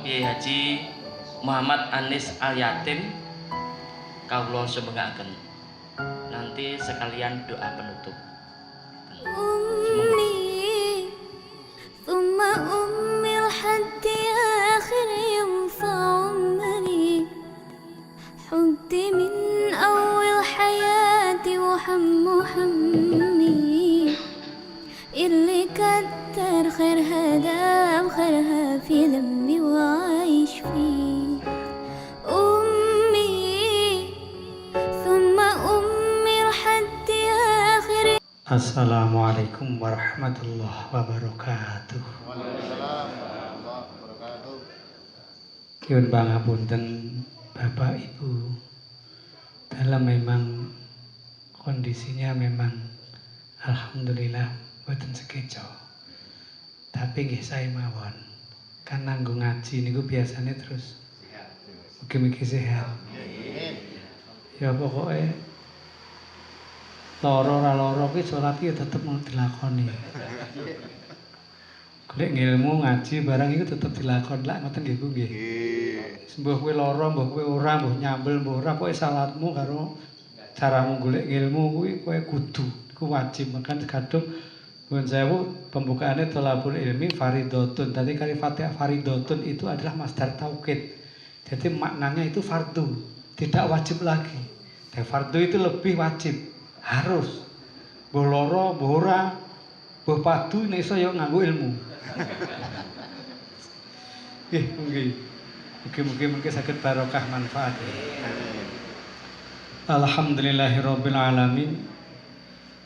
Bapak Kiai Haji Muhammad Anis Al Yatim kawula semengaken. Nanti sekalian doa penutup. أمي ثم أمي لحد آخر يوم في عمري حبي من أول حياتي وحمي اللي كتر خيرها دام خيرها في ذنبي وعايش فيه أمي ثم أمي لحد آخر. Assalamualaikum warahmatullahi wabarakatuh. Waalaikumsalam warahmatullahi wabarakatuh. Kiun pangapunten Bapak Ibu, dalam memang kondisinya memang alhamdulillah boten sekeco. Tapi nggih sae mawon. Kan nanggung ngaji niku biasanya terus mugi-mugi sehat. Ya pokoknya loro ora loro kuwi salat iki tetep mau dilakoni. Golek ngilmu ngaji barang iku tetep dilakoni lak ngoten nggih Bu nggih. Mbuh kowe lara, mbuh kowe ora, mbuh nyambel, mbuh ora, pokoke salatmu karo caramu golek ngilmu kuwi kowe kudu iku wajib. Makan kadung nuwun sewu pembukaannya thalabul ilmi fardhotun. Tadi kali Fatihah fardhotun itu adalah masdar taukid. Jadi maknanya itu fardu, tidak wajib lagi. Dan fardu itu lebih wajib. Harus mbuh lara, mbuh ora, mbuh padu nek iso ya nganggo ilmu. Nggih, nggih. Mugi-mugi saged barokah manfaat. Alhamdulillahirabbil alamin.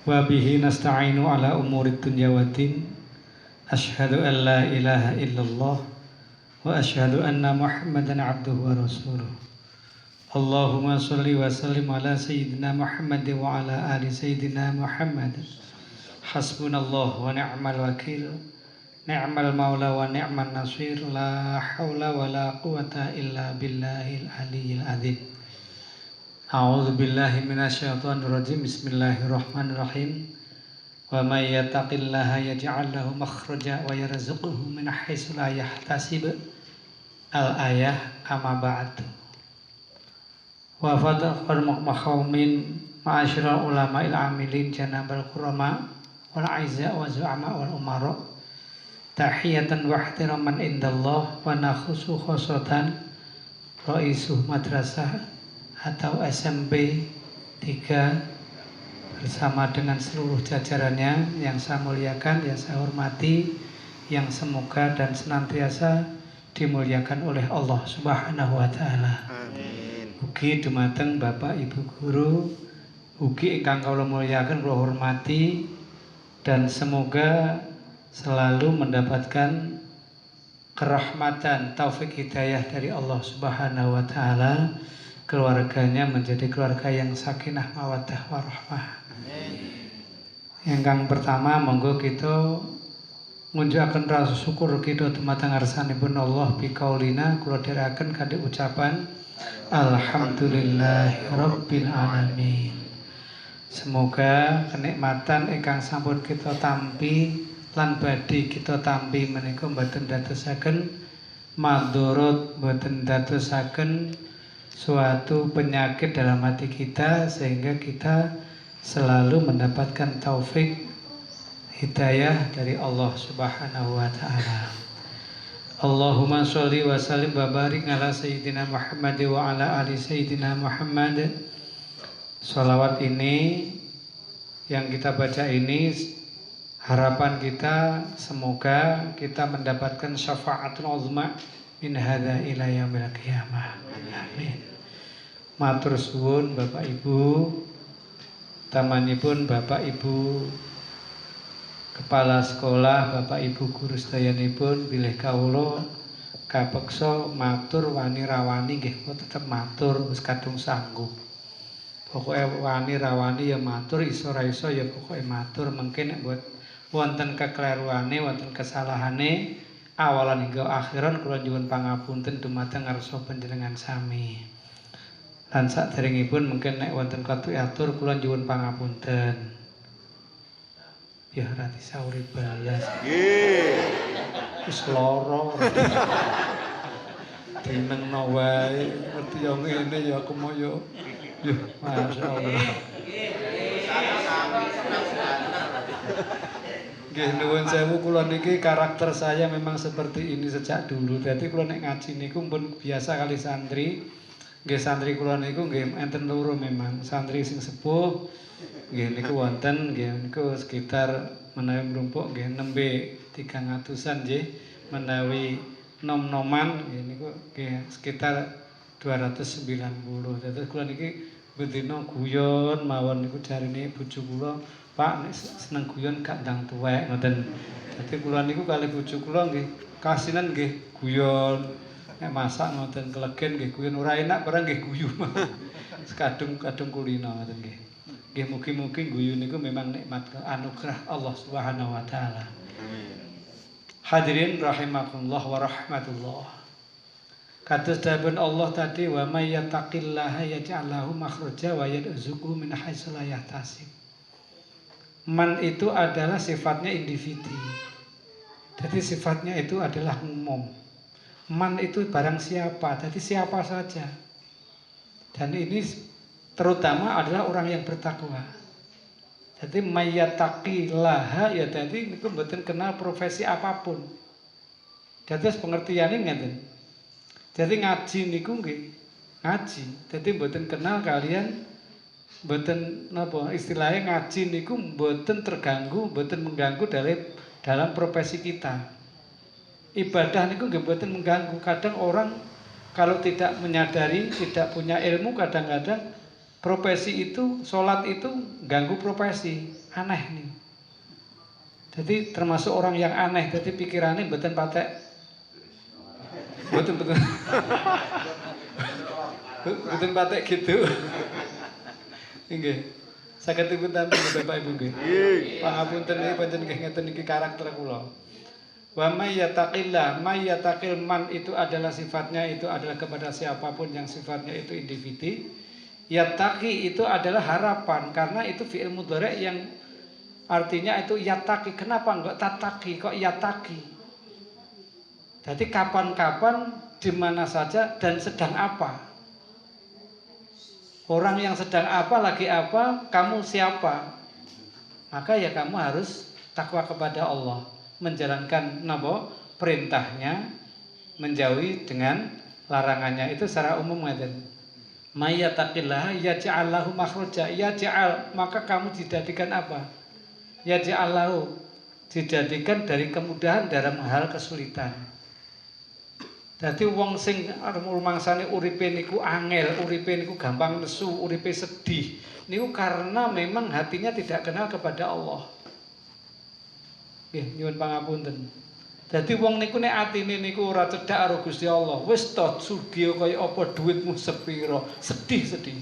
Wa bihi nasta'inu ala umurid dunya waddin. Asyhadu an la ilaha illallah wa asyhadu anna Muhammadan abduhu wa rasuluh. Allahumma salli wa sallim ala sayyidina Muhammad wa ala ali sayyidina Muhammad. Hasbunallah wa ni'mal wakil, ni'mal maula wa ni'man nasir, la hawla wa la quwata illa billahil aliyyil azim. A'udzu billahi minasyaitonir rajim. Bismillahirrahmanirrahim. Wa may yattaqillaha yaj'al lahu makhraja wa yarzuqhu min haitsu la yahtasib. Al-ayah amma ba'du. Wa fadhal maqamin ma'asyiral ulama'il amilin janabal qurama wal aiza wa zu'ama wal umara tahiyatan wa ihtiraman indallah wa nakhusu khosatan raisuh madrasah atau SMP 3 bersama dengan seluruh jajarannya yang saya muliakan, yang saya hormati, yang semoga dan senantiasa dimuliakan oleh Allah Subhanahu wa taala. Ugi dumateng Bapak Ibu guru, ugi ingkang kawula mulyaken kula hormati, dan semoga selalu mendapatkan kerahmatan, taufik hidayah dari Allah Subhanahu wa taala, keluarganya menjadi keluarga yang sakinah mawaddah warahmah. Ingkang pertama monggo kita ngunjukaken rasa syukur kita dumateng ngarsanipun Allah biqaulina kula dherekaken kanthi ucapan Alhamdulillahirabbil alamin. Semoga kenikmatan ingkang sampun kita tampi lan badhe kita tampi menika mboten dadosaken madharat, mboten dadosaken suatu penyakit dalam hati kita, sehingga kita selalu mendapatkan taufik hidayah dari Allah Subhanahu wa taala. Allahumma sholli wa sallim wa barik ala sayyidina Muhammad wa ala ali sayyidina Muhammad. Sholawat ini yang kita baca ini, harapan kita semoga kita mendapatkan syafaatul uzma min hadza ila yaumil qiyamah. Amin. Matur suwun Bapak Ibu, tamanipun Bapak Ibu Kepala sekolah, Bapak Ibu guru sedayanipun bilih kawula kapeksa matur wani rawani nggih kula tetep matur wis kadung sanggup. Pokoke wani rawani ya matur, iso ra iso ya pokoke matur. Mungkin nek wonten kekeliruane, wonten kesalahane awalan hingga akhiran kula nyuwun pangapunten dumateng ngarsa panjenengan sami. Lan saderengipun mungkin nek wonten katu-atur kula nyuwun pangapunten. Ya rati sauri balas. Wis lara. dinengno wae ngerti yo ngene ya aku mau yo masyaallah. Nggih nuwun sewu kula niki karakter saya memang seperti ini sejak dulu. Dadi kula nek ngaji niku pun biasa kali santri. Nggih santri kula niku nggih enten loro memang. Santri sing sepuh nggih niku wonten nggih niku sekitar menawi mrumpuk nggih nembe 300-an nggih. Menawi nom-noman nggih niku nggih sekitar 290. Dadi kula niki bendina guyon mawon niku jarine bojo kula, Pak nek seneng guyon gak ndang tuwek ngoten. Dadi kula niku kalih bojo kula nggih kasinan nggih guyon. Nek masak ngoten kelegen nggih guyon ora enak barang nggih guyu. Sekadung-kadung kulino ngoten nggih. Nggih mugi-mugi guyu niku memang nikmat anugerah Allah Subhanahu wa taala. Amin. Hadirin rahimakumullah wa rahmatullah. Kados dawuh Allah tadi wa may yattaqillaha yaj'al lahu makhraja wa yarzuqhu min haitsu la yahtasib. Man itu adalah sifatnya individu. Jadi sifatnya itu adalah umum. Man itu barang siapa, jadi siapa saja. Dan ini terutama adalah orang yang bertakwa. Jadi mayyattaqillaha ya jadi niku mboten kenal profesi apapun. Dados pengertiane ngeten. Jadi ngaji niku nggih ngaji. Jadi mboten kenal kalian mboten napa istilahnya ngaji niku mboten terganggu, mboten mengganggu dalam profesi kita. Ibadah niku nggih mboten mengganggu. Kadang orang kalau tidak menyadari, tidak punya ilmu kadang-kadang profesi itu, sholat itu ganggu profesi, aneh nih. Jadi termasuk orang yang aneh, jadi pikirannya mboten patek. Betul. Betul patek gitu. Nggih. Saged dipun tampi Bapak Ibu nggih. Pangapunten niki pancen nggih ngeten iki karakter kula. Wa may yattaqillah, may yattaqil man itu adalah sifatnya itu adalah kepada siapapun yang sifatnya itu individu. Yattaqi itu adalah harapan karena itu fi'il mudhari' yang artinya itu yattaqi. Kenapa enggak tataqi kok yattaqi? Jadi kapan-kapan, di mana saja, dan sedang apa. Orang yang sedang apa, lagi apa, kamu siapa. Maka ya kamu harus takwa kepada Allah. Menjalankan perintahnya, menjauhi dengan larangannya. Itu secara umum. May yattaqillaha yaj'al lahu makhraja. Yaj'al, maka kamu dijadikan apa? Yaj'al lahu, dijadikan dari kemudahan dalam hal kesulitan. Dadi wong sing rumangsane uripe niku angel, uripe niku gampang nesu, uripe sedih. Niku karena memang hatinya tidak kenal kepada Allah. Nggih, nyuwun pangapunten. Dadi wong niku nek atine niku ora cedhak karo Gusti Allah, wis to sugih kaya apa dhuwitmu sepira, sedih-sedih.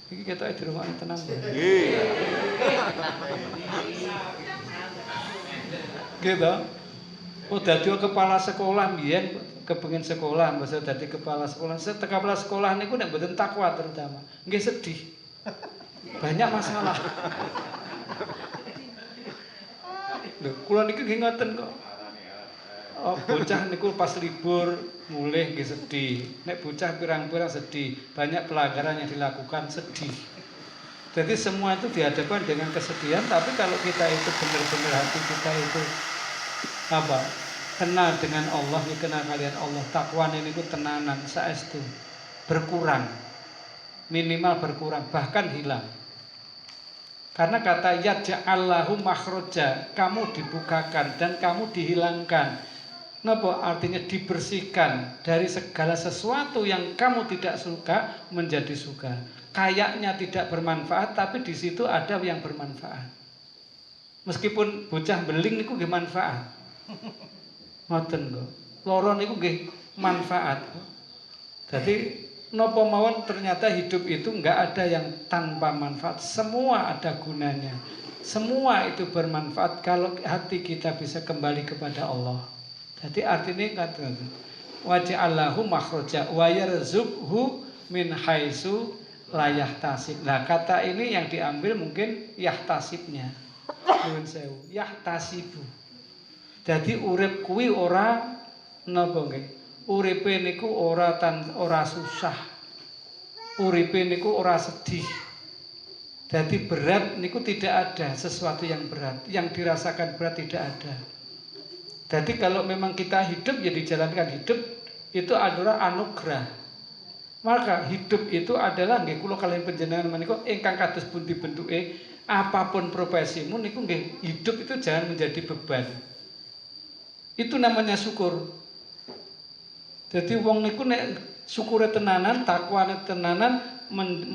Iki ketoke dirungokne tenang. Nggih. Gitu. Oh dadi kepala sekolah mbiyen kepengin sekolah, masa dadi kepala sekolah. Kepala sekolah niku nek mboten takwa terutama, nggih sedih. Banyak masalah. Lho, kula niki nggih ngoten kok. Oh, bocah niku pas libur mulih nggih sedih. Nek bocah pirang-pirang sedih, banyak pelanggaran yang dilakukan sedih. Jadi semua itu dihadapkan dengan kesedihan, tapi kalau kita itu benar-benar hati kita itu apa? Kenal dengan Allah, kenal kalian Allah, takwa niku tenanan saestu berkurang. Minimal berkurang, bahkan hilang. Karena kata yaj'allahu makhraja, kamu dibukakan dan kamu dihilangkan. Napa artinya dibersihkan dari segala sesuatu yang kamu tidak suka menjadi suka. Kayaknya tidak bermanfaat tapi di situ ada yang bermanfaat. Meskipun bocah beling niku nggih manfaat. Ngoten kok. Loro niku nggih manfaat. Jadi napa mawon ternyata hidup itu enggak ada yang tanpa manfaat. Semua ada gunanya. Semua itu bermanfaat kalau hati kita bisa kembali kepada Allah. Jadi artinya kata waja'allahu makhraja wa yarzuqhu min haitsu la yahtasib. Nah, kata ini yang diambil mungkin yahtasibnya. Nuwun sewu, yahtasibu. Jadi urip kuwi ora napa nggih? uripe niku ora susah. Uripe niku ora sedih. Jadi berat niku tidak ada sesuatu yang berat, yang dirasakan berat tidak ada. Jadi kalau memang kita hidup ya dijalankan hidup itu adalah anugerah. Maka hidup itu adalah nggih kula kalian panjenengan menika ingkang kados pundi bentuke, apapun profesimu niku nggih hidup itu jangan menjadi beban. Itu namanya syukur. Jadi wong niku nek syukure tenanan, takwane tenanan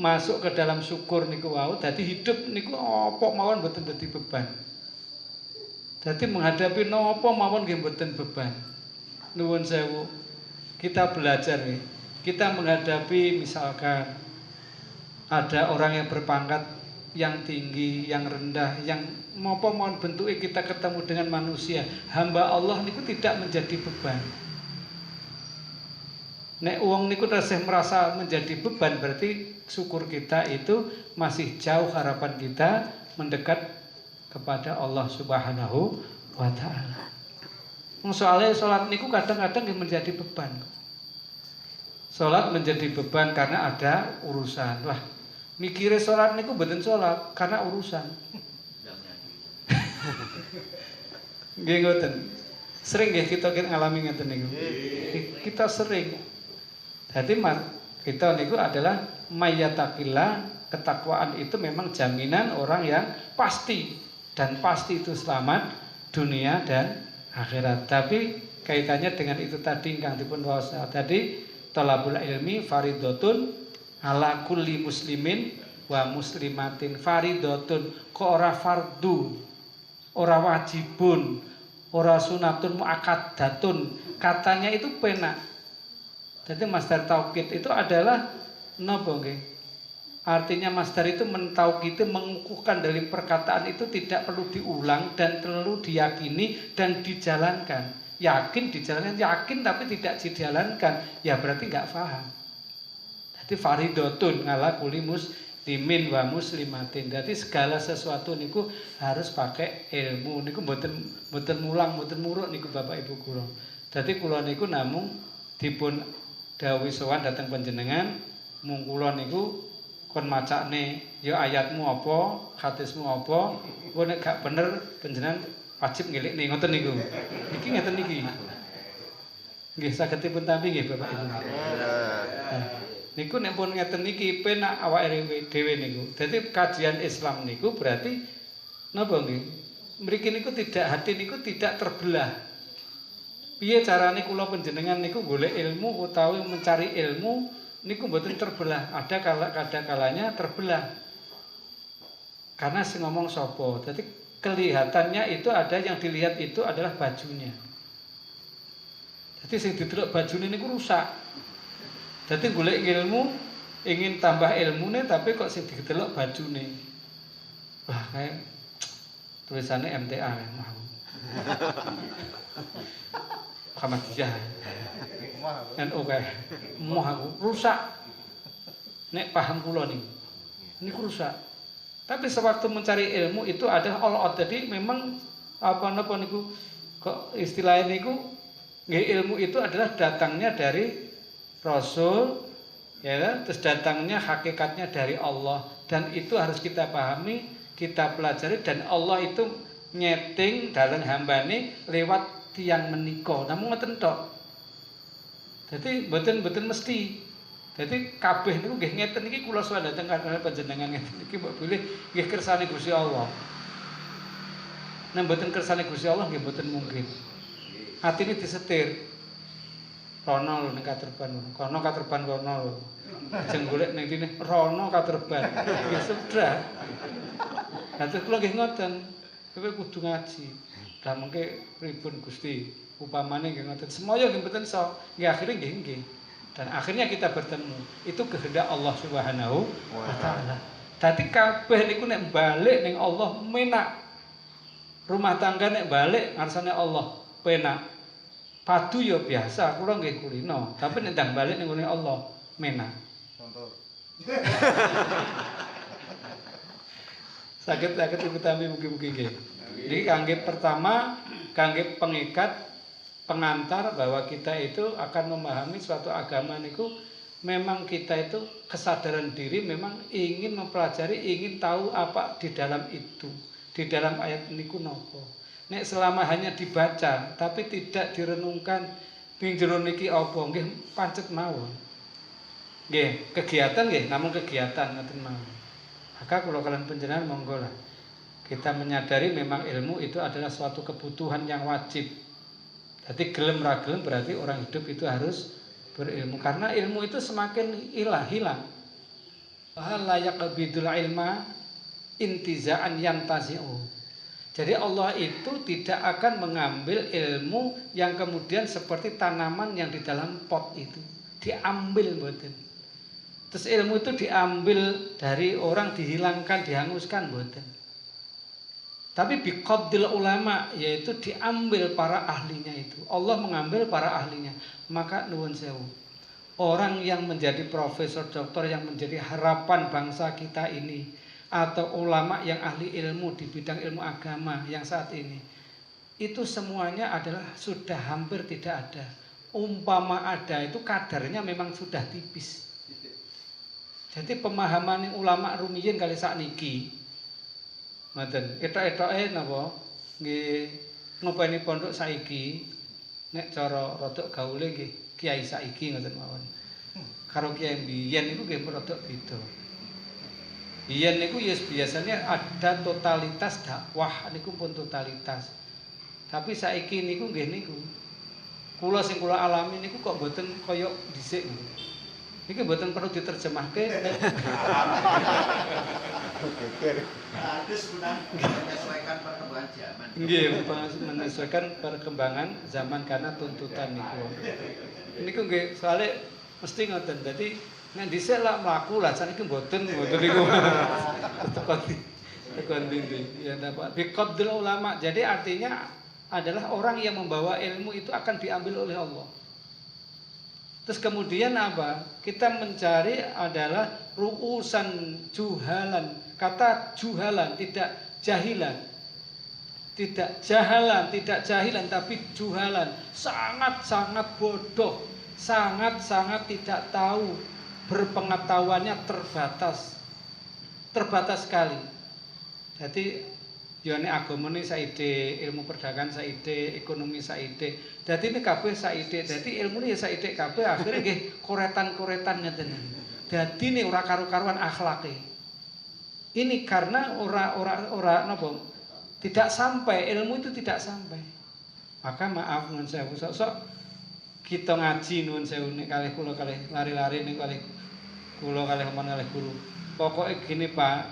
masuk ke dalam syukur niku wau, dadi hidup niku apa mawon mboten dadi beban. Dadi menghadapi napa mawon nggih mboten beban. Nuwun sewu. Kita belajar nih. Kita menghadapi misalkan ada orang yang berpangkat yang tinggi, yang rendah, yang napa mawon bentuke kita ketemu dengan manusia, hamba Allah niku tidak menjadi beban. Nek uang niku tasih merasa menjadi beban berarti syukur kita itu masih jauh harapan kita mendekat kepada Allah Subhanahu wa taala. Soalnya sholat niku kadang-kadang menjadi beban. Sholat menjadi beban karena ada urusan. Wah, mikire sholat niku mboten sholat karena urusan. Nggih ngoten. Sering nggih kita ngalami ngeten niku. Kita sering. Jadi kita niku adalah mayyatakillah, ketakwaan itu memang jaminan orang yang pasti dan pasti itu selamat dunia dan akhirat. Tapi kaitannya dengan itu tadi ingkang dipun waos tadi, talabul ilmi faridotun ala kulli muslimin wa muslimatin. Faridotun kok ora fardu, ora wajibun, ora sunatun muakkadatun. Katanya itu penak. Jadi masdar taukid itu adalah napa nggih? Artinya masdar itu mentaukid, mengukuhkan dari perkataan itu tidak perlu diulang dan perlu diyakini dan dijalankan. Yakin dijalankan, yakin tapi tidak dijalankan, ya berarti nggak paham. Jadi faridotun ala kulli muslimin wa muslimatin. Jadi segala sesuatu niku harus pakai ilmu. Niku mboten mulang, mboten muruk niku Bapak Ibu kula. Jadi kula niku namung dipun dawuh sowan dhateng panjenengan, mung kula niku kon macakne ya ayatmu apa, hadismu apa, engko nek gak bener panjenengan wajib ngelikne ngoten niku. Niki ngeten niki. Nggih saged dipun tampi nggih Bapak Ibu. Niku nek pun ngeten niki penak awake dhewe niku. Dadi kajian Islam niku berarti napa nggih? Mriki niku tidak hati niku tidak terbelah. Piye carane kula panjenengan niku golek ilmu utawi mencari ilmu niku mboten terbelah. Ada kalanya terbelah. Karena sing ngomong sapa. Dadi kelihatannya itu ada yang dilihat itu adalah bajunya. Jadi sing didelok bajune niku rusak. Dadi golek ilmu ingin tambah ilmune tapi kok sing didelok bajune. Wah, kayak tulisannya MTA mau. Muhammadiyah. NU kae. Moh aku rusak. Nek paham kula niku. Niku rusak. Tapi sewaktu mencari ilmu itu ada all out. Jadi memang apa-apa niku kok istilahnya niku nggih ilmu itu adalah datangnya dari Rasul ya kan? Terus datangnya hakikatnya dari Allah dan itu harus kita pahami, kita pelajari dan Allah itu nyeting dalam hambane lewat tiang menika. Namun ngoten tok. Dadi mboten mesti. Dadi kabeh niku nggih ngeten iki kula suwun dhateng panjenengan ngeten iki mbok pilih nggih kersane Gusti Allah. Nek mboten kersane Gusti Allah nggih mboten mungkin. Atine disetir. Rono lho ning katerban, kono katerban kono lho. Ajeng golek ning dine rono katerban. Nggih sudah. Lah terus kula nggih ngoten. Kowe kudu ngaji. Lah mengke pripun Gusti? Upamane nggih ngoten. Semoyo nggih mboten iso. Nggih akhire nggih. Dan akhirnya kita bertemu. Itu kehendak Allah Subhanahu wa taala. Dadi kabeh niku nek balik ning Allah menak. Rumah tangga nek balik ngarsane Allah penak. Padu ya biasa, kula nggih kulino, tapi nek ndang balik ning ngene Allah menak. Contoh. Saged ibu tampi mugi-mugi nggih. Niki kangge pertama kangge pengikat pengantar bahwa kita itu akan memahami suatu agama niku memang kita itu kesadaran diri memang ingin mempelajari, ingin tahu apa di dalam itu, di dalam ayat niku nopo. Nek selama hanya dibaca tapi tidak direnungkan ning jero niki apa nggih pancet mawon. Nggih, kegiatan nggih, namun kegiatan ngoten mawon. Maka kula kalian panjenengan monggo lah. Kita menyadari memang ilmu itu adalah suatu kebutuhan yang wajib. Jadi gelem ra gelem berarti orang hidup itu harus berilmu karena ilmu itu semakin hilang. Hal layak bidul ilma intizaan yantazi'u. Jadi Allah itu tidak akan mengambil ilmu yang kemudian seperti tanaman yang di dalam pot itu diambil mboten. Terus ilmu itu diambil dari orang, dihilangkan, dihanguskan mboten. Tapi biqabdil ulama, yaitu diambil para ahlinya itu. Allah mengambil para ahlinya. Maka nuwun sewu. Orang yang menjadi profesor, doktor, yang menjadi harapan bangsa kita ini, atau ulama yang ahli ilmu di bidang ilmu agama yang saat ini, itu semuanya adalah sudah hampir tidak ada. Umpama ada itu kadarnya memang sudah tipis. Jadi pemahaman ulama rumiyin kali sakniki ngoten, etok-etoke napa nggih ngopeni pondok saiki nek cara rodok gaule nggih kiai saiki ngoten mawon. Karo kiai biyen niku nggih rodok beda. Biyen niku ya biasanya ada totalitas dakwah niku pun totalitas. Tapi saiki niku nggih niku. Kula sing kula alami niku kok mboten kaya dhisik niku. Iki mboten perlu diterjemahke. Harus guna menyesuaikan perkembangan zaman. Nggih, menyesuaikan perkembangan zaman karena tuntutan niku. Niku nggih soalnya mesti ngoten. Dadi nek dhisik lak mlaku lah saniki mboten niku. Tekon dinding. Ya dapat biqabdul ulama. Jadi artinya adalah orang yang membawa ilmu itu akan diambil oleh Allah. Terus kemudian apa? Kita mencari adalah ru'usan juhalan. Kata juhalan, tidak jahilan. Tidak jahalan, tidak jahilan, tapi juhalan. Sangat-sangat bodoh. Sangat-sangat tidak tahu. Berpengetahuannya terbatas. Terbatas sekali. Jadi yone agama ini saide, ilmu perdagangan saide, ekonomi saide. Dadi ini kabeh saide. Dadi ilmu ini ya saide kabeh akhirnya nggih koretan-koretan ngeten. Dadi ini ora karu-karuan akhlake. Ini karena ora napa? Tidak sampai, ilmu itu tidak sampai. Maka maaf nuwun sewu, sok kita ngaji nuwun sewu nek kalih kula kalih lari-lari nek kalih kula kalih men kalih guru. Pokoke gini Pak,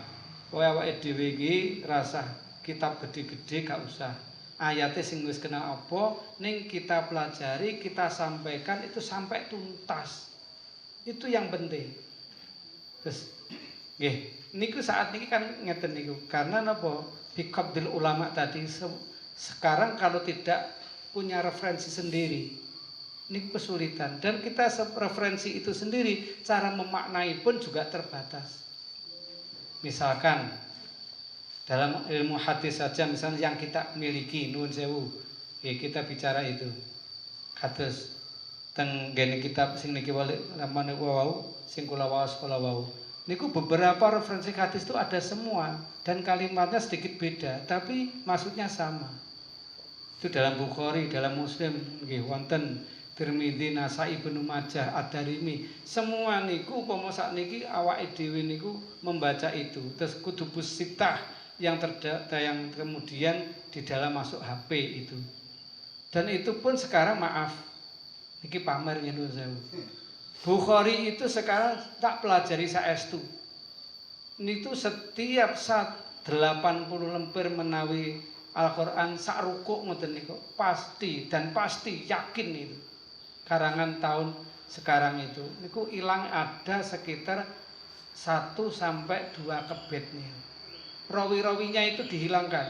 kowe awake dhewe iki rasah kitab gede-gede gak usah. Ayatnya sing wis kenal apa ning kita pelajari, kita sampaikan itu sampai tuntas. Itu yang penting. Terus nggih, niku saat niki kan ngeten niku. Karena napa? Biqabdil ulama tadi sekarang kalau tidak punya referensi sendiri niku kesulitan dan kita referensi itu sendiri cara memaknai pun juga terbatas. Misalkan dalam ilmu hadis saja misalnya yang kita miliki nuwun sewu kita bicara itu kados teng gene kitab sing niki lamane wau sing kula waos kula wau niku beberapa referensi hadis itu ada semua dan kalimatnya sedikit beda tapi maksudnya sama. Itu dalam Bukhari, dalam Muslim nggih wonten Tirmidzi, Nasai, Ibnu Majah, Ad-Darimi. Semua niku upama sakniki awake dhewe niku membaca itu. Terus kutubus sitah yang kemudian di dalam masuk HP itu. Dan itu pun sekarang maaf niki pamer nyuwun sewu. Bukhari itu sekarang tak pelajari saestu. Itu setiap saat 80 lembar menawi Al-Qur'an sak rukuk ngoten niku pasti dan pasti yakin itu. Karangan tahun sekarang itu niku ilang ada sekitar 1 sampai 2 kebet nih. Rawi-rawinya itu dihilangkan.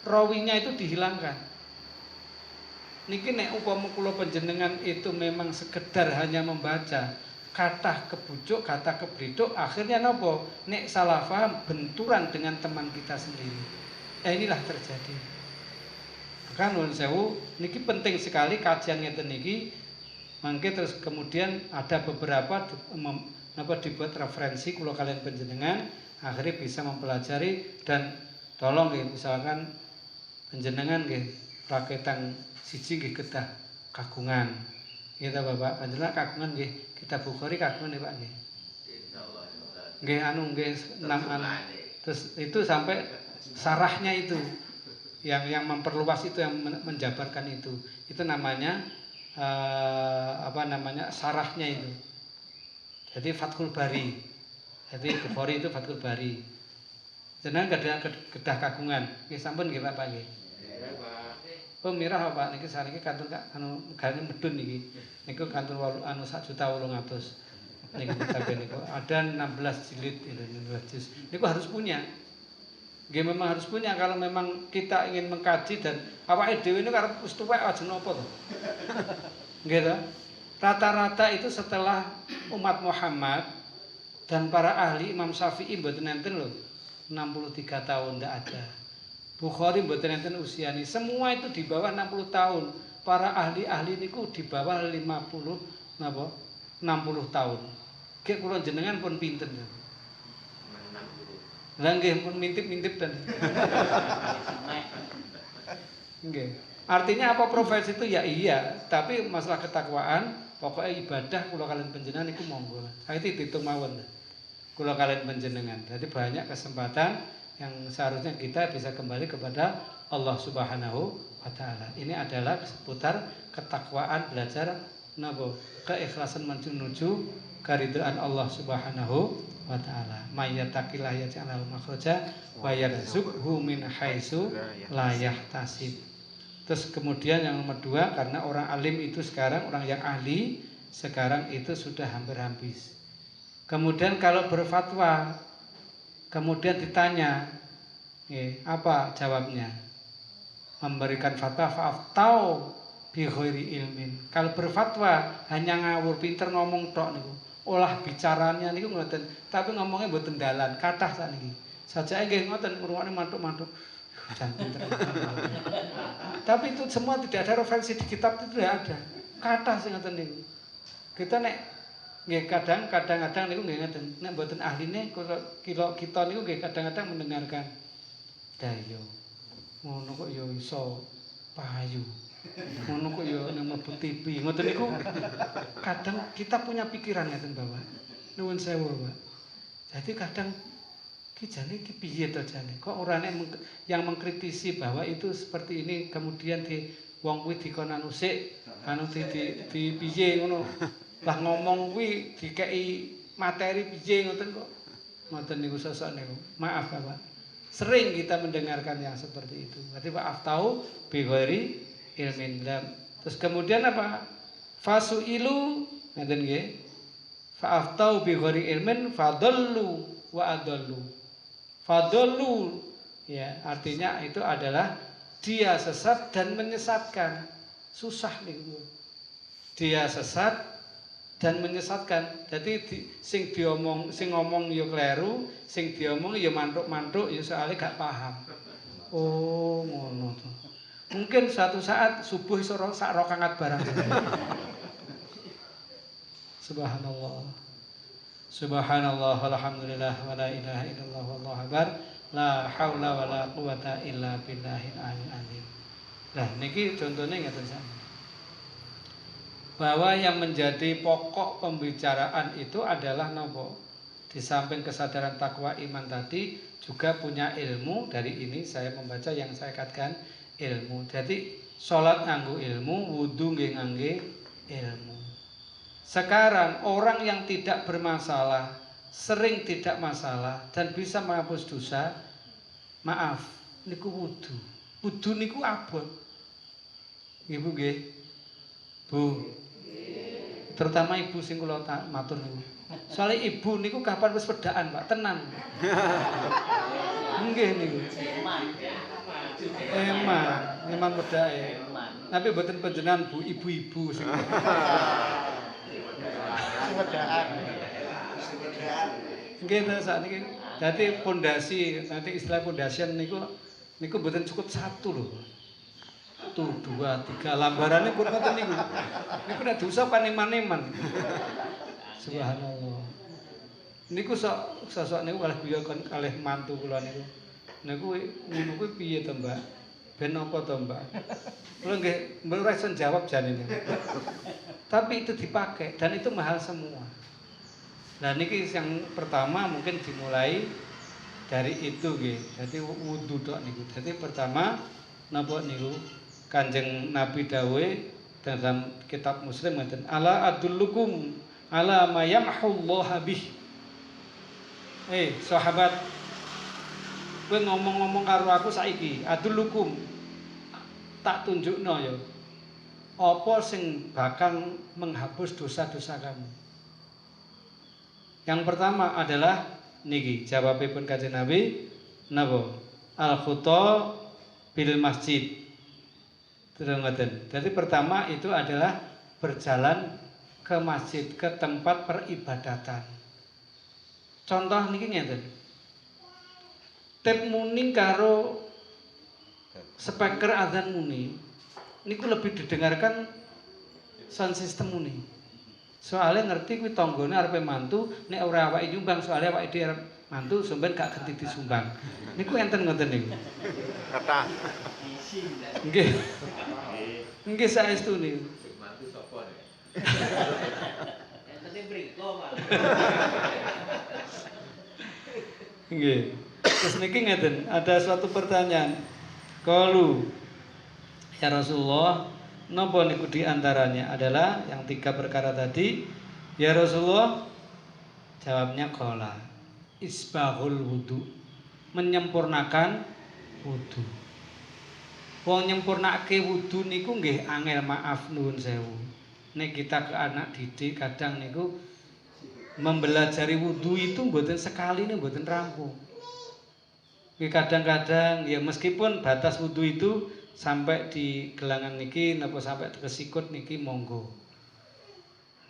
Rawinya itu dihilangkan. Niki nek upama kula panjenengan itu memang sekedar hanya membaca, kata kebujuk, kata kebriduk, akhirnya napa? Nek salah paham benturan dengan teman kita sendiri. Inilah terjadi. Maka Maka nuwun sewu niki penting sekali kajian ngeten niki. Mangke terus kemudian ada beberapa dibuat referensi kula kalian panjenengan akhirnya bisa mempelajari dan tolong nggih misalkan panjenengan nggih raketang siji nggih kedah kagungan. Kita Bapak panjenengan kagungan nggih kitab Bukhari kagungan nggih Pak nggih. Insyaallah. Nggih anu nggih 6 anu. Terus itu sampai sarahnya itu yang memperluas itu yang menjabarkan itu namanya sarahnya itu. Jadi Fathul Bari. Jadi Bukhari itu Fathul Bari. Jenengan kedah kagungan. Nggih sampun nggih Pak nggih. Pemirah Pak niki saniki kantun anu gane medun niki. Niku kantun 1.800.000. Niku kitab niku ada 16 jilid, 16 juz. Niku harus punya. Nggih memang harus punya kalau memang kita ingin mengkaji dan awake dhewe niku arep wis tuwek aja napa to. Nggih to? Rata-rata itu setelah umat Muhammad dan para ahli Imam Syafi'i mboten enten lho 63 tahun ndak ada. Bukhari mboten enten usiane. Semua itu di bawah 60 tahun. Para ahli-ahli niku di bawah 50 napa? 60 tahun. Kek kula jenengan pun pinten. Lah nggih pun mintip-mintip dan. Nggih. Artinya apa profesi itu ya iya, tapi masalah ketakwaan, pokoknya ibadah kula kalian panjenengan iku monggo. Saiki diitung mawon. Kula kalian panjenengan. Jadi banyak kesempatan yang seharusnya kita bisa kembali kepada Allah Subhanahu wa taala. Ini adalah seputar ketakwaan, belajar napa? Keikhlasan menuju keridhaan Allah Subhanahu wa taala. May yattaqillah yaj'al lahu makhraja wa yarzuqhu min haitsu la yahtasib. Terus kemudian yang nomor 2, karena orang alim itu sekarang orang yang ahli sekarang itu sudah hampir habis. Kemudian kalau berfatwa kemudian ditanya apa jawabnya? Memberikan fatwa fa'aftau bi ghairi ilmin. Kalau berfatwa hanya ngawur, pinter ngomong tok niku. Olah bicaranya niku ngoten, tapi ngomongnya mboten dalan, kathah sakniki. Sajake nggih ngoten ngrungokne mantuk-mantuk. Jan pinter. Tapi itu semua tidak ada referensi di kitab itu tidak ada. Kathah sing ngoten niku. Kita nek nggih kadang-kadang niku nggih ngoten. Nek mboten ahline kita niku nggih kadang-kadang mendengarkan. Dayo. Ngono kok ya iso payu. Ngono kok ya nang mlebu TV. Ngoten niku kadang kita punya pikiran ngeten Bapak. Nuwun sewu, Pak. Jadi kadang ki jane ki piye to jane? Kok orane yang mengkritisi bahwa itu seperti ini kemudian di wong kuwi dikon anu sik, anu di piye ngono. Lah ngomong kuwi dikeki materi piye ngoten kok. Ngoten niku sosok niku. Maaf Bapak. Sering kita mendengarkan yang seperti itu. Berarti Pak aftau bi ghairi ilmin. Terus kemudian apa? Fasuilu ngeten nggih. Fa aftau bi ghairi ilmin fadallu wa adallu. Fadallu ya artinya itu adalah dia sesat dan menyesatkan. Susah niku. Dia sesat dan menyesatkan. Jadi sing ngomong ya kleru, sing diomong ya mantuk-mantuk ya soalnya gak paham. Oh, ngono to. Mungkin suatu saat subuh iso sak rakaat barang. Subhanallah. Subhanallah walhamdulillah wa la ilaha illallah wallahu akbar. La haula wala quwata illa billahil aliyil azim. Nah, niki contohnya ngeten sampeyan. Bahwa yang menjadi pokok pembicaraan itu adalah nopo. Di samping kesadaran takwa iman tadi juga punya ilmu. Dari ini saya membaca yang saya katakan ilmu. Jadi sholat nganggo ilmu, wudu nggih ngangge ilmu. Sekarang orang yang tidak bermasalah, sering tidak masalah dan bisa menghapus dosa, maaf, niku wudu. Wudu niku abot. Ibu nggih. Bu. Terutama ibu sing kula matur niku. Soale ibu niku kapan wis pedaan, Pak, tenan. Nggih niku. Eman pedake. Tapi mboten panjenengan Bu, ibu-ibu sing. Sepedaan. Nggih to sakniki. Dadi pondasi, nanti istilah pondasian niku mboten cukup satu lho. Satu, dua, tiga, lambarannya pun ngoten niku. Niku nek dosa paneman-eman. Subhanallah. Niku sosok niku kalih beliau kalih mantu kula niku. Niku ngono kuwi piye to, Mbak? Ben apa to, Mbak? Kula nggih ora iso jawab janine. Tapi itu dipakai dan itu mahal semua. Nah niki yang pertama mungkin dimulai dari itu nggih. Dadi wudu tok niku. Dadi pertama napa niku Kanjeng Nabi dawuh dalam kitab Muslim ngoten, ala adullukum ala ma yamhullahu bih. Sahabat, kowe ngomong-ngomong karo aku saiki, adullukum tak tunjukno ya. Apa sing bakal menghapus dosa-dosa kamu? Yang pertama adalah niki jawabipun Kanjeng Nabi napa? Al-khuta bil masjid. Terus ngoten. Jadi pertama itu adalah berjalan ke masjid, ke tempat peribadatan. Contoh niki ngeten. Tip muni karo speaker azan muni niku lebih didengarkan sound system muni. Soalnya ngerti kuwi tanggane arepe mantu, nek ora awake nyumbang soalnya awake dhewe mantu sampean gak genti disumbang. Niku enten ngoten niku. Kata. Nggih. Nggih saestu niku. Mantu sapa nek? Enten mriko, Pak. Nggih. Terus niki ngeten, ada suatu pertanyaan. Qalu ya Rasulullah, napa niku di antaranya adalah yang 3 perkara tadi. Ya Rasulullah, jawabnya qala isbahul wudu, menyempurnakan wudu. Wong nyempurnake wudu niku nggih angel, maaf nuwun sewu. Nek kita ke anak didik kadang niku mempelajari wudu itu mboten sekali nih mboten rampung. Kadang-kadang ya meskipun batas wudu itu sampai di gelangan niki napa sampai ke sikut niki monggo.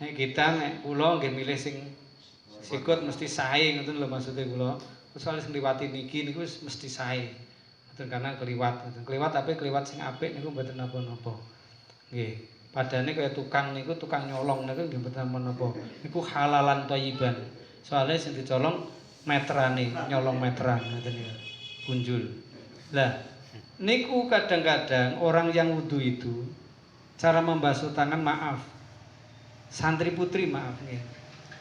Nek kita nek kula nggih milih sing sikut mesti sae ngoten lho maksudnya kula. Soale sing liwati niki niku mesti sae. Mboten karena keliwat, mboten keliwat tapi keliwat sing apik niku mboten napa-napa. Nggih. Padane kaya tukang niku tukang nyolong niku nggih mboten napa-napa. Niku halalan thayyiban. Soale sing dicolong meterane, nyolong meteran ngoten niku. Punjul. Lah, niku kadang-kadang orang yang wudu itu cara membasuh tangan maaf. Santri putri maaf ya.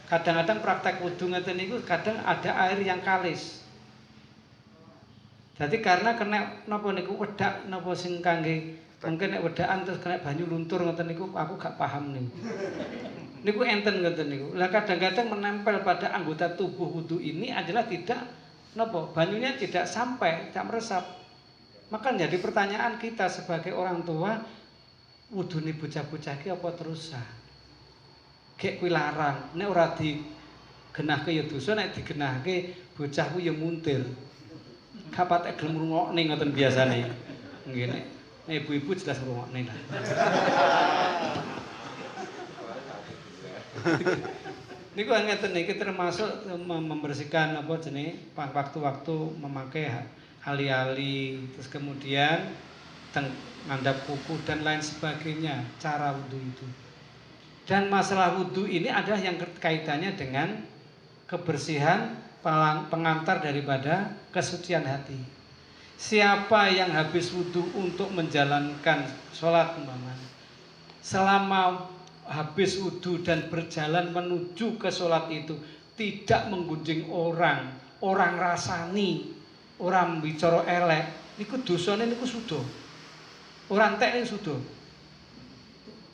Kadang-kadang praktek wudu ngeten niku kadang ada air yang kalis. Jadi karena kena napa niku wedak napa sing kangge mungkin nek wedakan terus kena banyu luntur ngoten niku aku gak paham niku. Niku enten ngoten niku. Lah kadang-kadang menempel pada anggota tubuh wudu ini adalah tidak napa banyunya tidak sampai, tidak meresap. Maka jadi pertanyaan kita sebagai orang tua, wudune bocah-bocah iki apa terusan? Gek kuwi larang, nek ora digenahke ya dosa, nek digenahke bocah kuwi ya muntir. Gak patek gelem ngrungokne ngoten biasane. Nggih nek ibu-ibu jelas ngrungokne lah. Niku ngeten niki termasuk membersihkan apa jenenge waktu-waktu memakai ali-ali, terus kemudian ngandap kuku dan lain sebagainya, cara wudu itu. Dan masalah wudu ini adalah yang kaitannya dengan kebersihan pengantar daripada kesucian hati. Siapa yang habis wudu untuk menjalankan sholat umpamanya, selama habis wudu dan berjalan menuju ke sholat itu tidak menggunjing orang rasani, orang bicara elek, niku dosane niku sudo. Ora entek niku sudo.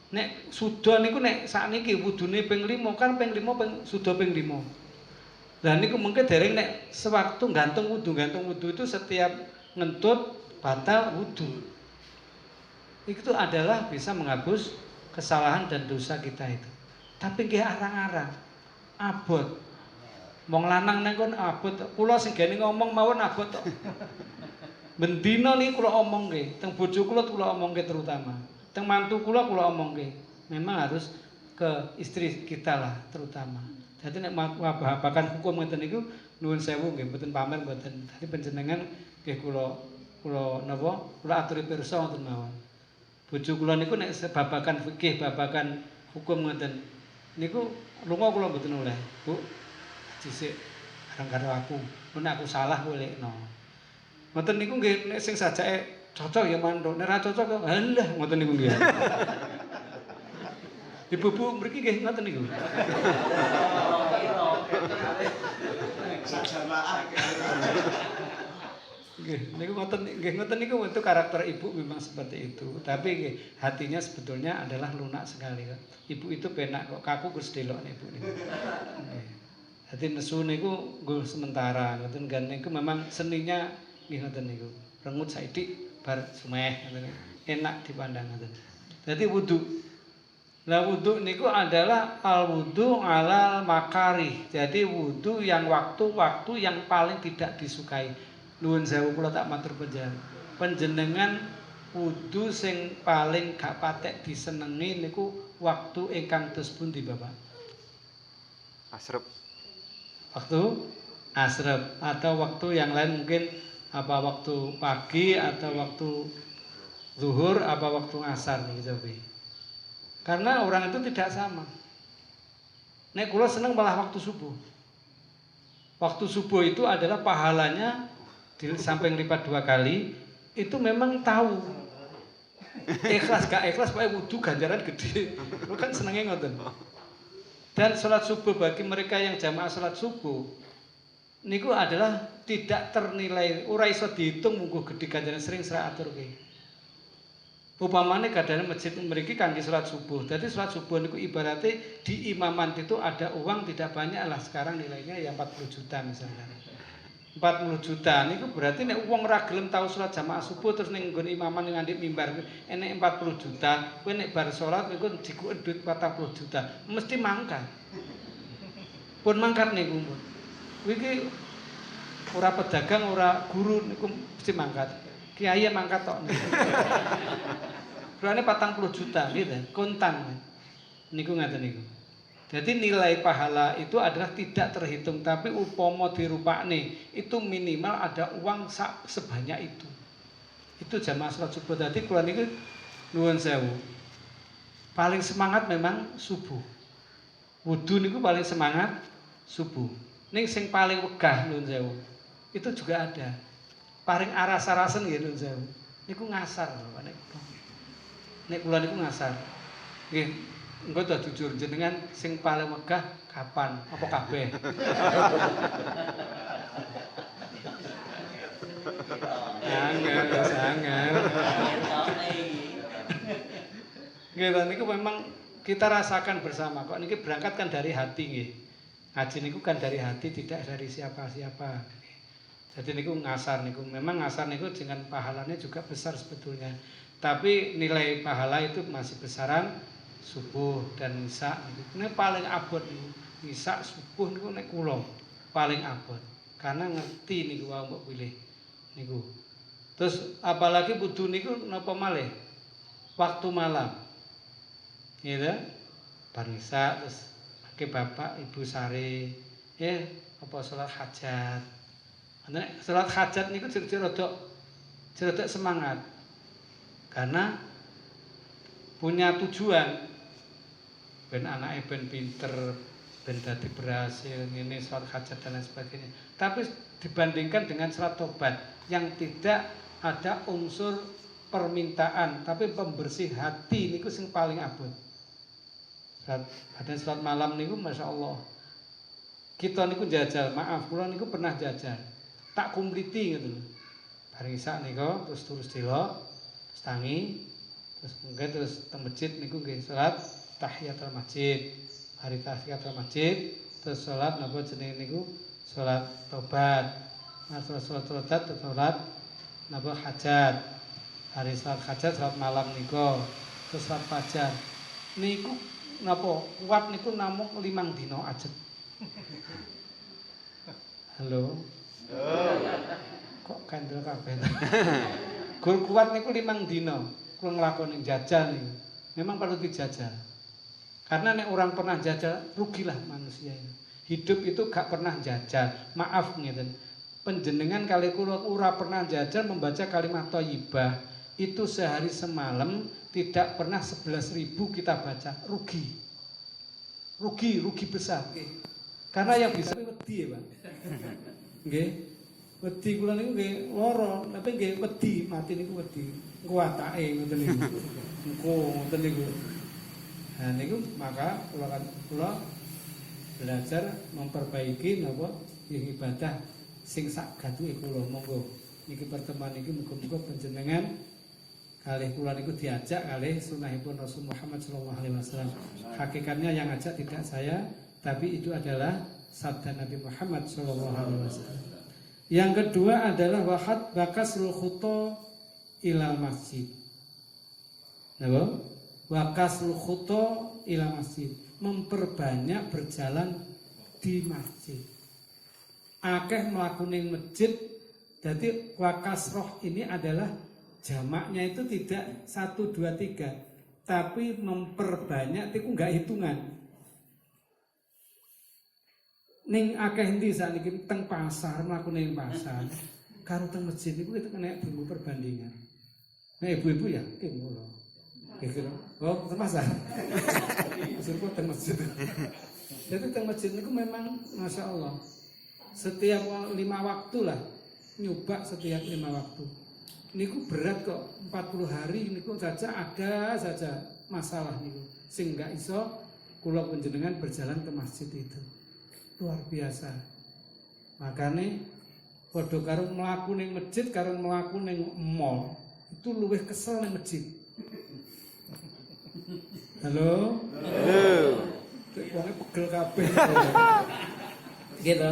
Nek sudo niku nek sakniki wudune ping 5 kan ping 5 sudo ping 5. Lah niku mungkin dereng nek sewaktu gantung wudu itu setiap ngentut batal wudu. Itu adalah bisa menghapus kesalahan dan dosa kita itu. Tapi nggih arang-arang abot. Wong lanang nang kon abot. Kula sing gene ngomong mawon abot tok. Bendina niki kula omongke, teng bojo kula omongke terutama. Teng mantu kula omongke. Memang harus ke istri kita lah terutama. Jadi nek babakan hukum ngeten niku nuwun sewu nggih mboten pamer mboten. Dadi panjenengan nggih kula napa? Kula aturi pirsa wonten mawon. Bojo kula niku nek babakan fikih, babakan hukum ngoten. Niku lunga kula mboten oleh. Bu, dhisik bareng karo aku. Nek aku salah golekno. Ngoten niku nggih nek sing sajake cocok ya mantuk, nek ora cocok halah ngoten niku nggih. Ibu-ibu mriki nggih ngoten niku. Nggih, niku ngoten niku itu karakter ibu memang seperti itu. Tapi nggih, hatinya sebetulnya adalah lunak sekali kan. Ibu itu penak kok kaku Gus delok ibu niku. Nggih. Dadi nesu niku nggo sementara ngoten kan niku memang seninya nggih ngoten niku. Rengut saithik bar sumeh ngoten. Enak dipandang ngoten. Dadi wudu. Lah wudu niku adalah al wudu alal makari. Jadi wudu yang waktu-waktu yang paling tidak disukai. Nuwun sewu kula tak matur panjenengan wudu sing paling gak patek disenengi niku waktu ingkang dos pundi Bapak? Asrep. Waktu asrep atau waktu yang lain mungkin apa waktu pagi atau waktu zuhur apa waktu asar gitu. Karena orang itu tidak sama. Nek kula seneng malah waktu subuh. Waktu subuh itu adalah pahalanya di samping lipat 2 kali, itu memang tahu. Ikhlas gak ikhlas pakai wudu ganjaran gede. Lu kan senengnya ngoten. Dan sholat subuh bagi mereka yang jamaah sholat subuh niku adalah tidak ternilai, ora iso dihitung munggo gede ganjaran sering serak aturke. Upamane kadane masjid mriki kangge salat subuh. Dadi salat subuh niku ibaratnya di imaman itu ada uang tidak banyak lah sekarang nilainya ya 40 juta misalnya. 40 juta niku berarti nek wong ora gelem tau salat jamaah subuh terus ning nggon imaman ning ngandhik mimbar enek 40 juta, kowe nek bar salat niku dikuken duit 40 juta, mesti mangkat. Pun mangkat niku. Iki ora pedagang, ora guru niku mesti mangkat. Kiai mangkat tok. Berane 40 juta gitu, kontan. Niku ngaten niku. Jadi nilai pahala itu adalah tidak terhitung, tapi upomo dirupakne itu minimal ada uang sebanyak itu. Itu jamaah salat subuh. Tadi kula niku nuwun sewu. Paling semangat memang subuh. Wudu niku paling semangat subuh. Ning sing paling wegah nuwun sewu. Itu juga ada. Paling aras-arasen nggih nuwun sewu. Niku ngasar lho nek kula niku ngasar. Nggih. Engko dah jujur jenengan sing paling megah kapan? Apa kabeh? Angel. Nggih, niku memang kita rasakan bersama kok niki berangkat kan dari hati nggih. Ngaji niku kan dari hati tidak dari siapa-siapa. Jadi niku ngasar niku memang ngasar niku dengan pahalanya juga besar sebetulnya. Tapi nilai pahala itu masih besaran subuh dan isya niku. Ini paling abot niku. Isya subuh niku nek kula paling abot. Karena ngerti niku wae mbok pilih niku. Terus apalagi wudu niku napa malih? Waktu malam. Gitu. Bar isya terus pakai bapak ibu sare apa salat hajat. Nek salat hajat niku cerodok semangat. Karena punya tujuan ben anaknya ben pinter, ben dadi berhasil, ini salat hajat dan lain sebagainya. Tapi dibandingkan dengan salat tobat yang tidak ada unsur permintaan, tapi pembersih hati niku sing paling abot. Salat malam niku Masya Allah. Kita niku jajal, maaf, kula niku pernah jajal. Tak kumpliti gitu lho. Bareng isya niku terus delok, terus tangi, terus mungkin terus teng masjid niku nggih salat tahiyatul masjid. Hari tahiyatul masjid terus salat napa jenenge niku salat tobat. Nah, salat tobat terus salat napa hajat. Hari salat hajat salat malam niku terus salat fajar. Niku napa kuat niku namung 5 dina ajet. Halo. Kok kandel kabeh. Gol kuat niku 5 dina kula nglakoni jajal niku. Memang perlu dijajal. Karena nek orang pernah jajal rugilah manusia ini. Hidup itu gak pernah jajal. Maaf ngeten. Panjenengan kali kula ora pernah jajal membaca kalimat thayyibah, itu sehari semalam tidak pernah 11.000 kita baca, rugi besar. Karena yang bisa wedi ya Pak. Nggih. Wedi kula niku nggih lara, tapi nggih wedi, mati niku wedi. Engko atake ngoten niku. Engko ngoten niku. Nah niku maka kula belajar memperbaiki napa ibadah sing sak gatuke kula. Monggo niki pertemuan niki muga-muga panjenengan kalih kula niku diajak kalih sunahipun Rasul Muhammad sallallahu alaihi wasallam. Hakikatnya yang ajak tidak saya, tapi itu adalah sabda Nabi Muhammad sallallahu alaihi wasallam. Yang kedua adalah wahad bakasrul khuta ilal masjid. Napa? Wakasrul khuta ilal masjid, memperbanyak berjalan di masjid. Akeh mlakuning masjid. Jadi wakasroh ini adalah jamaknya itu tidak 1, 2, 3, tapi memperbanyak itu enggak hitungan. Ning akeh endi sakniki teng pasar, mlakune ning pasar karo teng masjid niku kita kena ilmu perbandingan. Nah ibu-ibu ya ngono. Kira oh teng pasar. Suruh teng masjid. Jadi teng masjid niku memang Masya Allah setiap 5 waktu lah nyoba setiap 5 waktu. Niku berat kok 40 hari niku saja ada saja masalah niku sing gak iso kula panjenengan berjalan ke masjid itu. Luar biasa. Makanya padha karo mlaku ning masjid karo mlaku ning mall itu luwih kesel ning masjid. Halo? Halo. Wong pegel kabeh. Gitu.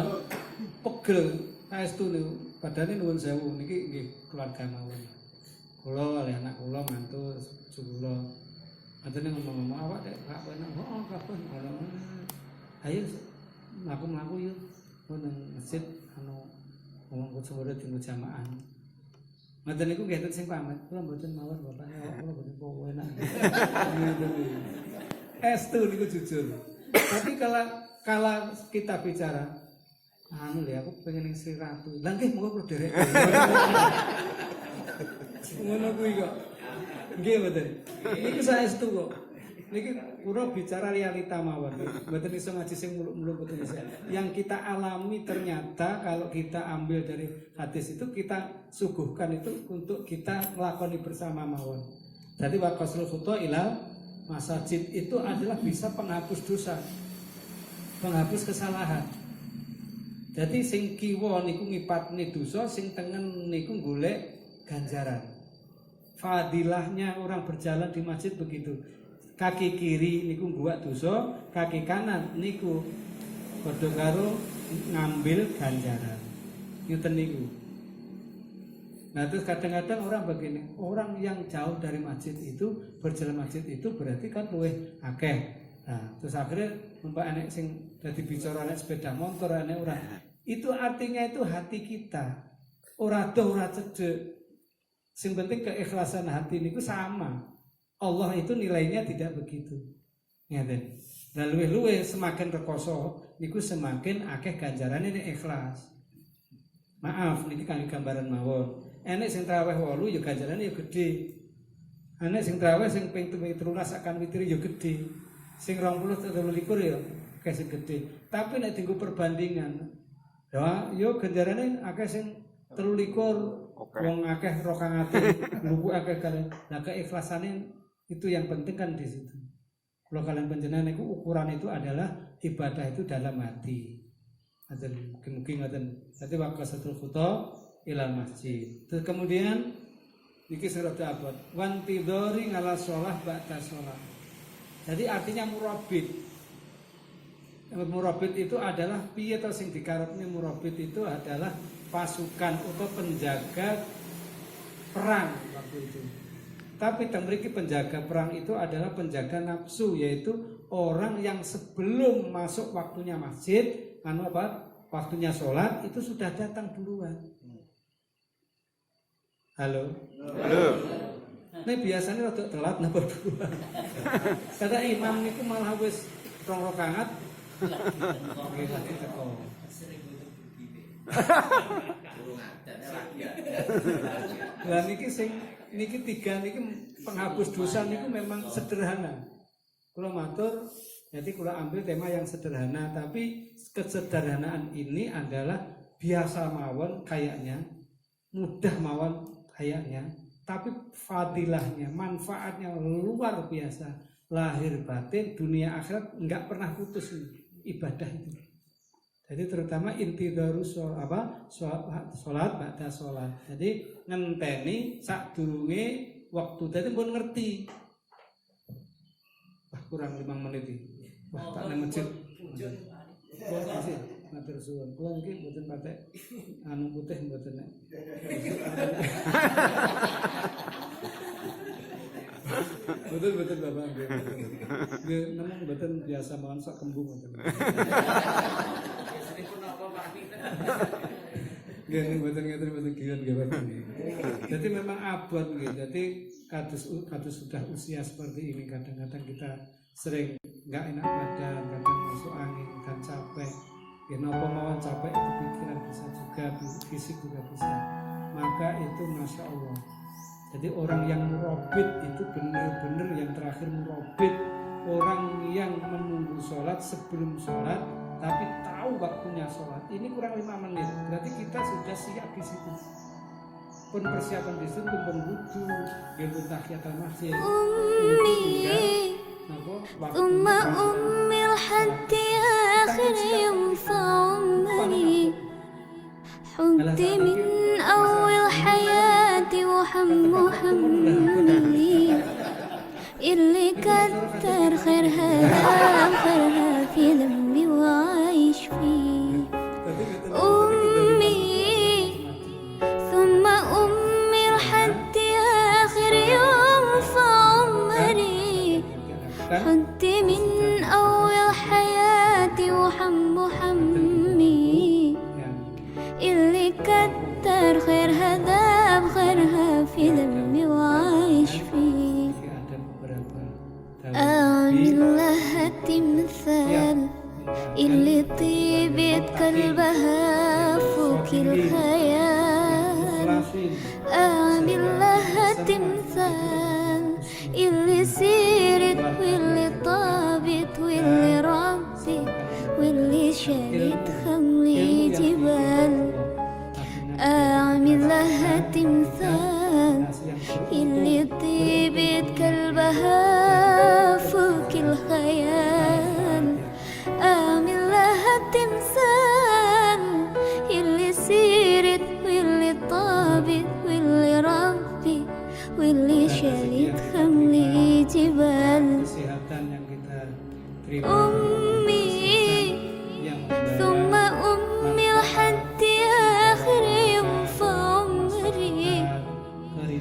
Pegel saestu niku. Padane nuwun sewu niki nggih keluarga mawon. Kula kali anak kula mantu kula. Antene ngomong-ngomong awak nek gak enak. Oh, kapan ngono. Ayo mlaku-mlaku yuk nang masjid anu ngomong kuwi dinggo jamaah. Ngoten niku nggih sing pamit. Kula mboten mawon Bapak, kula mboten popo enak. Estu niku jujur. Tapi kalau kita bicara anu ya aku pengen ning Sri Ratu. Lah nggih monggo kula derek. Ngono kuwi kok. Nggih mboten. Niku saestu kok. Niki kula bicara realita mawon. Mboten iso ngaji sing muluk-muluk mboten iso. Yang kita alami ternyata kalau kita ambil dari hadis itu kita suguhkan itu untuk kita melakoni bersama mawon. Jadi waqasul khuta ilal masajid itu adalah bisa penghapus dosa. Penghapus kesalahan. Jadi sing kiwa niku ngipatne dosa, sing tengen niku golek ganjaran. Fadilahnya orang berjalan di masjid begitu. Kaki kiri niku buat dosa, kaki kanan niku padha karo ngambil ganjaran. Ngeten niku. Nah terus kadang-kadang orang begini, orang yang jauh dari masjid itu berjalan masjid itu berarti kan luwih akeh. Nah terus akhirnya mbak anek sing dadi bicara anek sepeda motor anek orang. Itu artinya itu hati kita. Ora doh ora cedek. Sing penting keikhlasan hati niku sama. Allah itu nilainya tidak begitu. Ngeten. Lah luwih-luwih semakin rekoso niku semakin akeh ganjarane nek ikhlas. Maaf niki kangge gambaran mawon. Enek sing traweh 8 ya ganjarane ya gedhe. Enek sing traweh sing ping 13 akan witir ya gedhe. Sing 20 atau 21 ya akeh sing gedhe. Tapi nek dienggo perbandingan ya yo ganjarane akeh sing 23 wong akeh rokangate lugu akeh kalian. Lah keikhlasane itu yang penting kan di situ. Kalau kalian panjenengan itu ukuran itu adalah ibadah itu dalam hati. Mungkin ngaten. Dadi waqasatul khuta ilal masjid. Terus kemudian niki surat abad wan tidori ngala sholah ba'da sholah. Jadi artinya murabit. Murabit itu adalah piye to sing dikarepne murabit itu adalah pasukan atau penjaga perang waktu itu. Tapi mriki penjaga perang itu adalah penjaga nafsu, yaitu orang yang sebelum masuk waktunya masjid, waktunya sholat itu sudah datang duluan. Halo. Halo. Ini biasanya rada telat napa duluan. Kata imam niku malah wis 2 rakaat. Nggih lagi teko. Lah niki sing niki tiga niki penghapus dosa niku memang sederhana. Kula matur, jadi kula ambil tema yang sederhana, tapi kesederhanaan ini adalah biasa mawon kayaknya, mudah mawon kayaknya, tapi fadilahnya, manfaatnya luar biasa. Lahir batin, dunia akhirat enggak pernah putus ibadah itu. Jadi terutama intidharus sholat ba'da sholat. Jadi ngenteni sadurunge waktu dadi pun ngerti. Wah kurang 5 menit iki. Wah tak nang masjid. Kok masih matur suwun. Kula iki mboten patek anu putih mboten nek. Betul Bapak. Nggih namung mboten biasa mawon sak kembung mboten. Gini buatan kian Bapak. Jadi memang abot gitu. Jadi kados sudah usia seperti ini kadang-kadang kita sering nggak enak badan, kadang masuk angin dan capek. Ya nopo mawon capek itu pikiran bisa juga, fisik juga bisa. Maka itu masya Allah. Jadi orang yang murabit itu benar-benar yang terakhir murabit, orang yang menunggu sholat sebelum sholat tapi tahu waktunya sholat. Ini kurang 5 menit. Berarti kita sudah siap di situ. Pun persiapan di situ pun wudu, pun tahiyatul masjid. ثم أمي لحد آخر يوم في عمري حطي من أول حياتي وحمي اللي كتر خيرها في ذنبي وعايش فيه أمي ثم أمي لحد آخر يوم في عمري حطي من أول حياتي وحمي اللي كتر خيرها ذاب خيرها في ذنبي وعايش فيه أعمل لها تمثال اللي طيبة قلبها فوق الخيال أعمل لها تمثال اللي سيرت واللي طابت واللي ربت واللي شالت خملي جبال أعمل لها تمثال اللي طيبت قلبها فوق الخيال أعمل لها تمثال اللي سيرت واللي طابت واللي ربت واللي شالت خملي جبال أمي ثم أمي لحد آخر يوم في عمري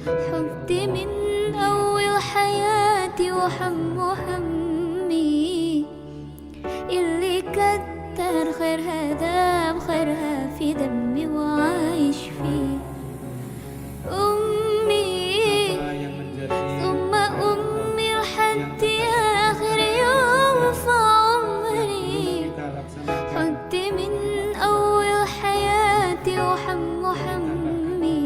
حطي من أول حياتي وحمي اللي كتر خيرها ذاب خيرها في دمي وعايش فيه أمي ثم أمي لحد آخر يوم في عمري حطي من أول حياتي وحمي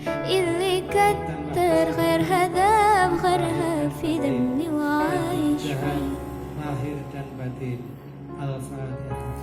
اللي كتر خيرها ذاب خيرها في دمي وعايش فيه lahir dan batin. Al-Fatihah.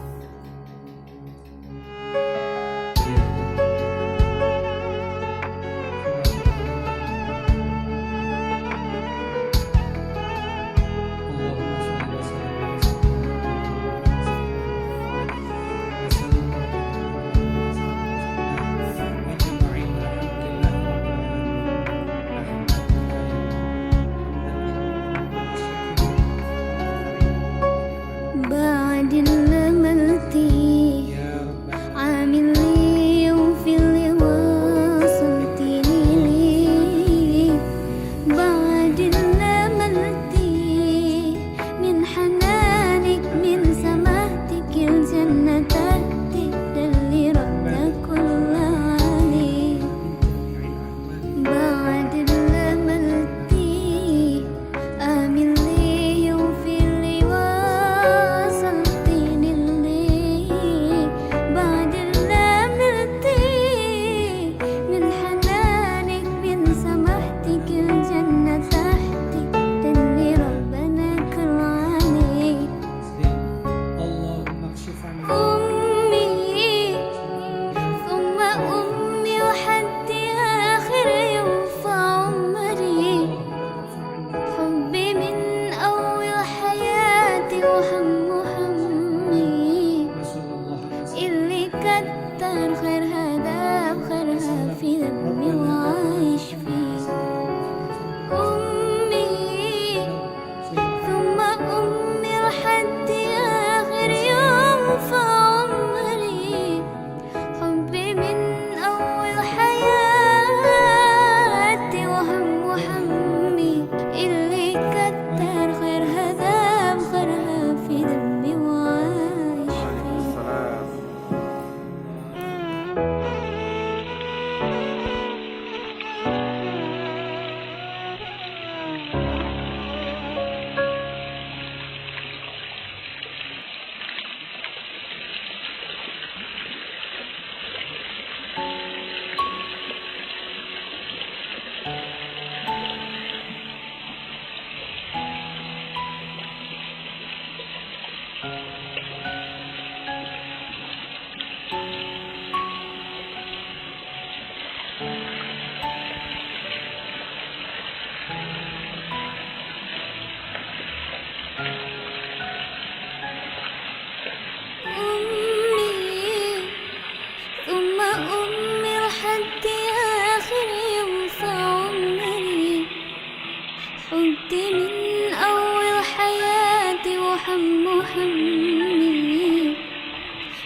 كنت من أول حياتي وحمي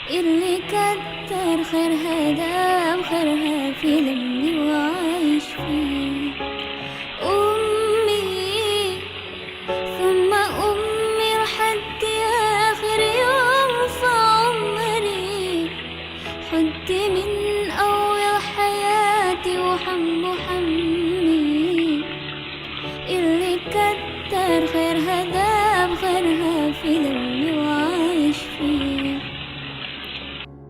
اللي كتر خيرها دام خيرها في دمي